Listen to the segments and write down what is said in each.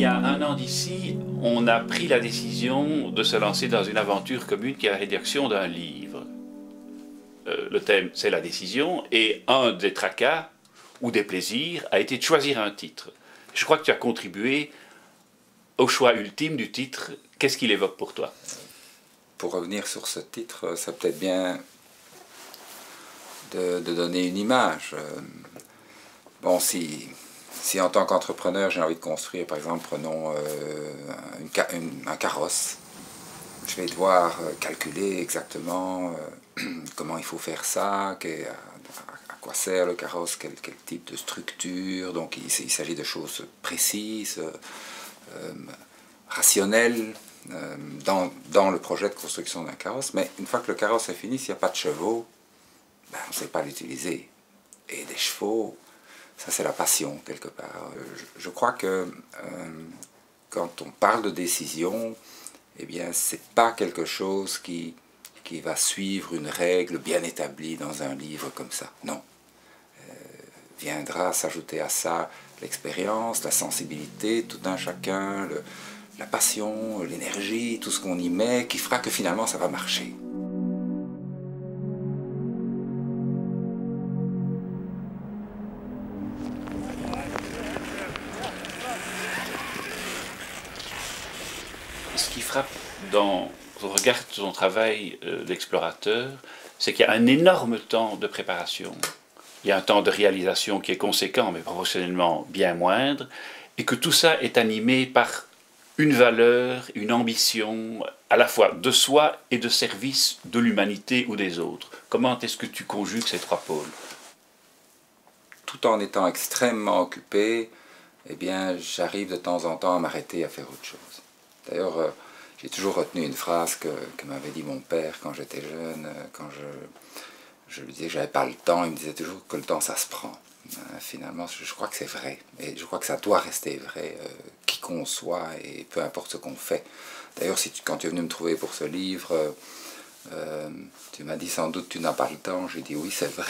y a un an d'ici, on a pris la décision de se lancer dans une aventure commune qui est la rédaction d'un livre. Le thème, c'est la décision, et un des tracas ou des plaisirs a été de choisir un titre. Je crois que tu as contribué au choix ultime du titre. Qu'est-ce qu'il évoque pour toi? Pour revenir sur ce titre, c'est peut-être bien de donner une image. Bon, si en tant qu'entrepreneur, j'ai envie de construire, par exemple, prenons un carrosse, je vais devoir calculer exactement comment il faut faire ça, à quoi sert le carrosse, quel type de structure. Donc il s'agit de choses précises, rationnelles, dans le projet de construction d'un carrosse. Mais une fois que le carrosse est fini, s'il n'y a pas de chevaux, ben, on ne sait pas l'utiliser. Et des chevaux, ça c'est la passion quelque part. Je crois que quand on parle de décision, eh bien c'est pas quelque chose qui va suivre une règle bien établie dans un livre comme ça. Non. Viendra s'ajouter à ça l'expérience, la sensibilité, tout un chacun, la passion, l'énergie, tout ce qu'on y met, qui fera que finalement ça va marcher. Ce qui frappe dans le regard de ton travail d'explorateur, c'est qu'il y a un énorme temps de préparation. Il y a un temps de réalisation qui est conséquent, mais proportionnellement bien moindre, et que tout ça est animé par une valeur, une ambition, à la fois de soi et de service de l'humanité ou des autres. Comment est-ce que tu conjugues ces trois pôles? Tout en étant extrêmement occupé, eh bien, j'arrive de temps en temps à m'arrêter à faire autre chose. D'ailleurs, j'ai toujours retenu une phrase que m'avait dit mon père quand j'étais jeune, quand je lui disais que j'avais pas le temps, il me disait toujours que le temps ça se prend. Finalement, je crois que c'est vrai, et je crois que ça doit rester vrai, qui qu'on soit et peu importe ce qu'on fait. D'ailleurs, quand tu es venu me trouver pour ce livre, tu m'as dit sans doute tu n'as pas le temps, j'ai dit oui c'est vrai.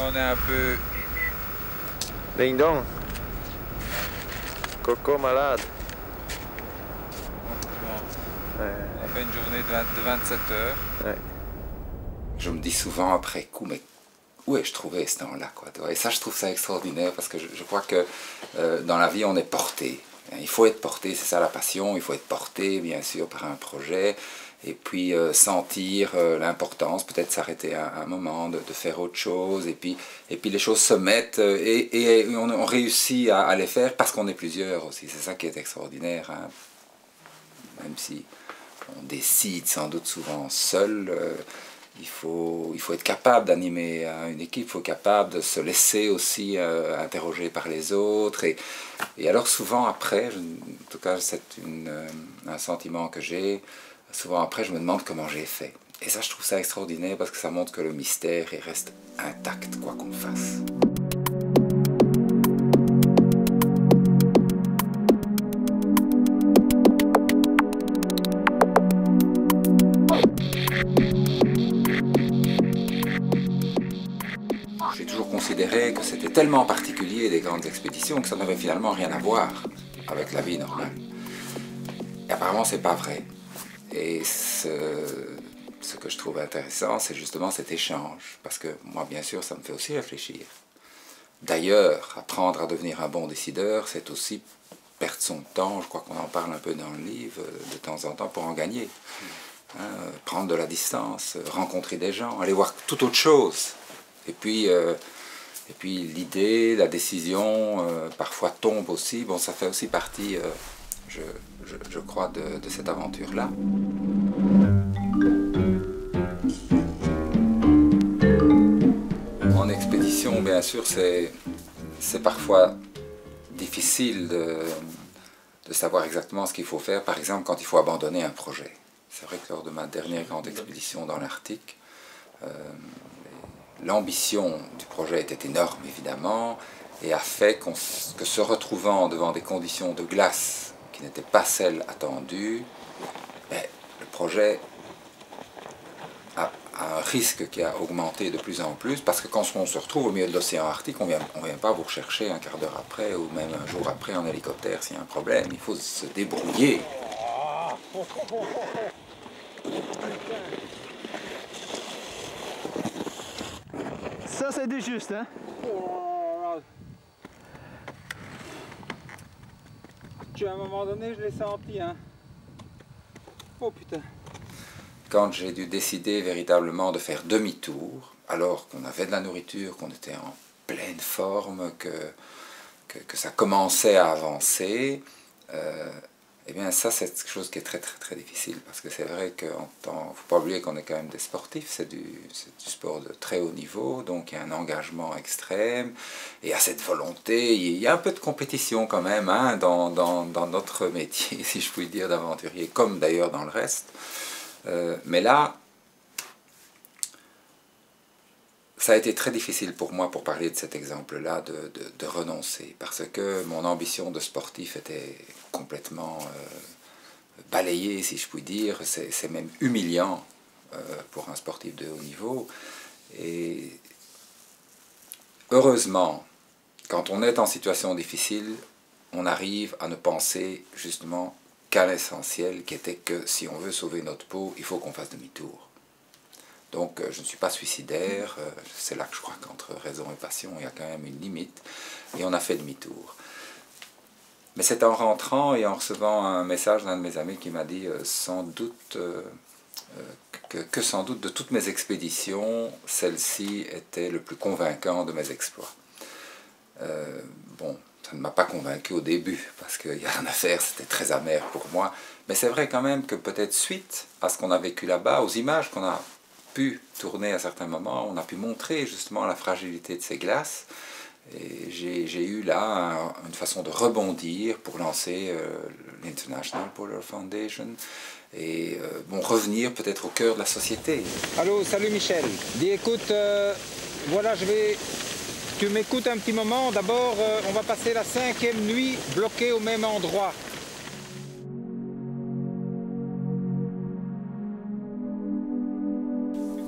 On est un peu... Ding dong. Coco malade. Bon. On a fait une journée de 27 heures. Ouais. Je me dis souvent après coup, mais où ai-je trouvé ce temps-là, quoi. Et ça, je trouve ça extraordinaire parce que je crois que dans la vie, on est porté. Il faut être porté, c'est ça la passion, il faut être porté, bien sûr, par un projet. Et puis sentir l'importance, peut-être s'arrêter à un moment, de faire autre chose. Et puis les choses se mettent et on réussit à les faire parce qu'on est plusieurs aussi. C'est ça qui est extraordinaire, hein. Même si on décide sans doute souvent seul, il faut être capable d'animer une équipe, il faut être capable de se laisser aussi interroger par les autres. Et alors souvent après, en tout cas c'est un sentiment que j'ai, souvent après je me demande comment j'ai fait. Et ça je trouve ça extraordinaire parce que ça montre que le mystère il reste intact quoi qu'on fasse. J'ai toujours considéré que c'était tellement particulier des grandes expéditions que ça n'avait finalement rien à voir avec la vie normale. Et apparemment c'est pas vrai. Et ce que je trouve intéressant, c'est justement cet échange. Parce que moi, bien sûr, ça me fait aussi réfléchir. D'ailleurs, apprendre à devenir un bon décideur, c'est aussi perdre son temps. Je crois qu'on en parle un peu dans le livre, de temps en temps, pour en gagner. Hein, prendre de la distance, rencontrer des gens, aller voir toute autre chose. Et puis l'idée, la décision, parfois tombe aussi. Bon, ça fait aussi partie, je crois, de cette aventure-là. En expédition, bien sûr, c'est parfois difficile de savoir exactement ce qu'il faut faire. Par exemple, quand il faut abandonner un projet. C'est vrai que lors de ma dernière grande expédition dans l'Arctique, l'ambition du projet était énorme, évidemment, et a fait que se retrouvant devant des conditions de glace qui n'étaient pas celles attendues, le projet a un risque qui a augmenté de plus en plus, parce que quand on se retrouve au milieu de l'océan Arctique, on vient pas vous rechercher un quart d'heure après ou même un jour après en hélicoptère s'il y a un problème. Il faut se débrouiller. Ça, c'est du juste, hein? À un moment donné, je l'ai senti, hein. Oh putain. Quand j'ai dû décider véritablement de faire demi-tour, alors qu'on avait de la nourriture, qu'on était en pleine forme, que ça commençait à avancer, eh bien ça c'est quelque chose qui est très difficile, parce que c'est vrai qu'il ne faut pas oublier qu'on est quand même des sportifs, c'est du sport de très haut niveau, donc il y a un engagement extrême, et il y a cette volonté, il y a un peu de compétition quand même hein, dans notre métier, si je puis dire, d'aventurier, comme d'ailleurs dans le reste. Mais là, ça a été très difficile pour moi, pour parler de cet exemple-là, de renoncer, parce que mon ambition de sportif était complètement balayée, si je puis dire. C'est même humiliant pour un sportif de haut niveau. Et heureusement, quand on est en situation difficile, on arrive à ne penser justement qu'à l'essentiel, qui était que si on veut sauver notre peau, il faut qu'on fasse demi-tour. Donc je ne suis pas suicidaire, c'est là que je crois qu'entre raison et passion, il y a quand même une limite, et on a fait demi-tour. Mais c'est en rentrant et en recevant un message d'un de mes amis qui m'a dit sans doute, que sans doute de toutes mes expéditions, celle-ci était le plus convaincant de mes exploits. Bon, ça ne m'a pas convaincu au début, parce qu'il n'y a rien à faire, c'était très amer pour moi, mais c'est vrai quand même que peut-être suite à ce qu'on a vécu là-bas, aux images qu'on a pu tourner à certains moments, on a pu montrer justement la fragilité de ces glaces, et j'ai eu là une façon de rebondir pour lancer l'International Polar Foundation, et bon, revenir peut-être au cœur de la société. Allô, salut Michel. Dis écoute, voilà, tu m'écoutes un petit moment. D'abord, on va passer la 5e nuit bloquée au même endroit.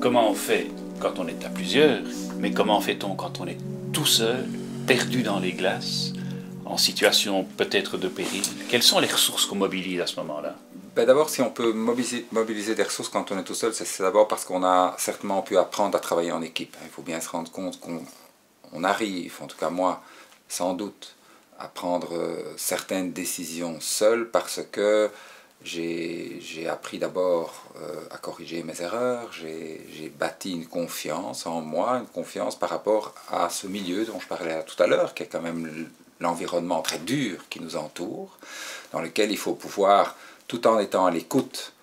Comment on fait quand on est à plusieurs, mais comment fait-on quand on est tout seul, perdu dans les glaces, en situation peut-être de péril? Quelles sont les ressources qu'on mobilise à ce moment-là? Ben d'abord, si on peut mobiliser des ressources quand on est tout seul, c'est d'abord parce qu'on a certainement pu apprendre à travailler en équipe. Il faut bien se rendre compte qu'on arrive, en tout cas moi, sans doute, à prendre certaines décisions seul, parce que j'ai appris d'abord à corriger mes erreurs, j'ai bâti une confiance en moi, une confiance par rapport à ce milieu dont je parlais tout à l'heure, qui est quand même l'environnement très dur qui nous entoure, dans lequel il faut pouvoir, tout en étant à l'écoute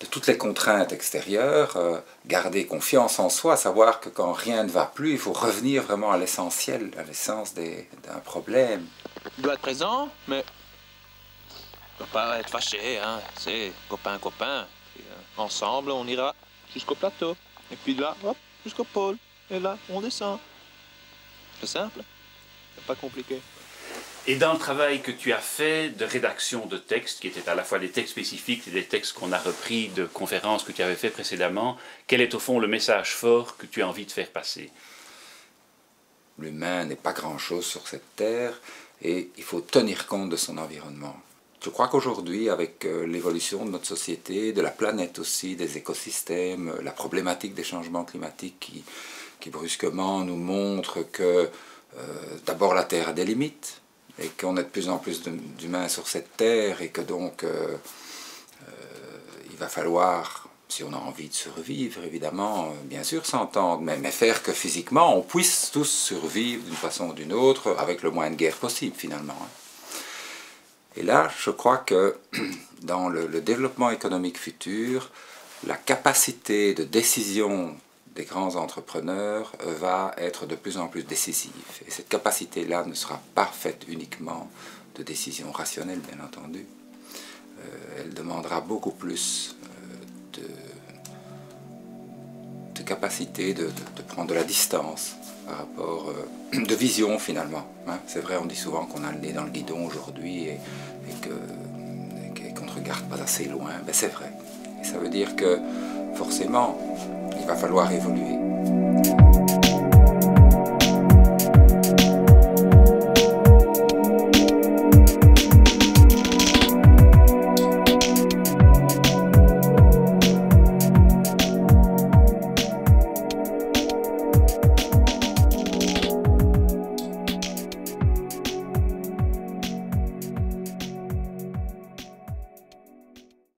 de toutes les contraintes extérieures, garder confiance en soi, savoir que quand rien ne va plus, il faut revenir vraiment à l'essentiel, à l'essence d'un problème. Je dois être présent, mais ne pas être fâché, hein. C'est copain. Ensemble, on ira jusqu'au plateau. Et puis là, hop, jusqu'au pôle. Et là, on descend. C'est simple. C'est pas compliqué. Et dans le travail que tu as fait de rédaction de textes, qui étaient à la fois des textes spécifiques et des textes qu'on a repris de conférences que tu avais fait précédemment, quel est au fond le message fort que tu as envie de faire passer? L'humain n'est pas grand-chose sur cette terre et il faut tenir compte de son environnement. Je crois qu'aujourd'hui, avec l'évolution de notre société, de la planète aussi, des écosystèmes, la problématique des changements climatiques qui brusquement nous montre que d'abord la Terre a des limites, et qu'on a de plus en plus d'humains sur cette terre, et que donc il va falloir, si on a envie de survivre, évidemment, bien sûr s'entendre, mais faire que physiquement on puisse tous survivre d'une façon ou d'une autre, avec le moins de guerre possible finalement. Et là, je crois que dans le développement économique futur, la capacité de décision des grands entrepreneurs va être de plus en plus décisive. Et cette capacité-là ne sera pas faite uniquement de décisions rationnelles, bien entendu. Elle demandera beaucoup plus de capacité de prendre de la distance par rapport, de vision finalement. Hein. C'est vrai, on dit souvent qu'on a le nez dans le guidon aujourd'hui et qu'on ne regarde pas assez loin. Ben, c'est vrai. Et ça veut dire que forcément, il va falloir évoluer.